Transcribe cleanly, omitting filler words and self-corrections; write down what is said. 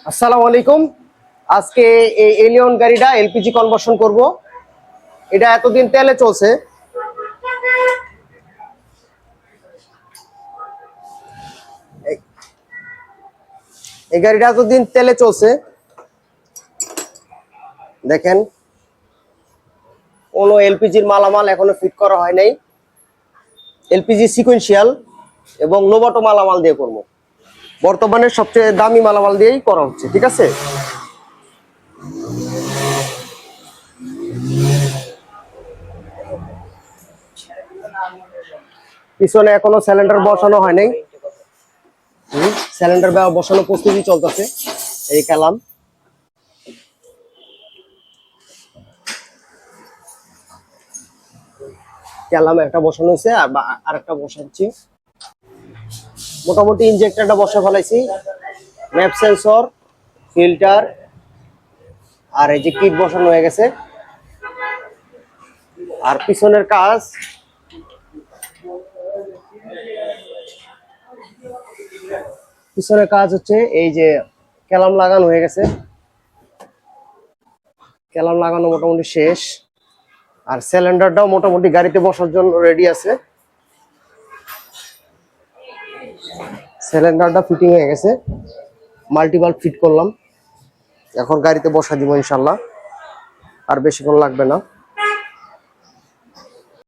আসসালামু আলাইকুম। আজকে এই এলিয়ন গাড়িটা এলপিজি কনভার্সন করব। এটা এতদিন তেলে চলছে। এই গাড়িটা এতদিন তেলে চলছে, দেখেন কোনো এলপিজির মালামাল এখনো ফিট করা হয় নাই। এলপিজি সিকোয়েন্সিয়াল এবং লোবাটো মালামাল দিয়ে করব। বর্তমানে সবচেয়ে দামি মালামাল দিয়েই করা হচ্ছে, ঠিক আছে। পিছনে এখনো সিলিন্ডার বসানো হয় নাই, সিলিন্ডার বসানো প্রস্তুতি চলতেছে। এই ক্যালাম একটা বসানো হয়েছে, আর একটা বসাচ্ছি। মোটামুটি ইনজেক্টরটা বসে ফেলাইছি, ম্যাপ সেন্সর, ফিল্টার আর এই যে কিট বসানো হয়ে গেছে। আর পিছনের কাজ হচ্ছে এই যে ক্যালাম লাগানো হয়ে গেছে, ক্যালাম লাগানো মোটামুটি শেষ। আর সিলিন্ডারটাও মোটামুটি গাড়িতে বসার জন্য রেডি আছে। সিলিন্ডারটা ফিটিং হয়ে গেছে, মাল্টিভালভ ফিট করলাম। এখন গাড়িতে বসা দিব ইনশাল্লাহ, আর বেশিক্ষণ লাগবে না।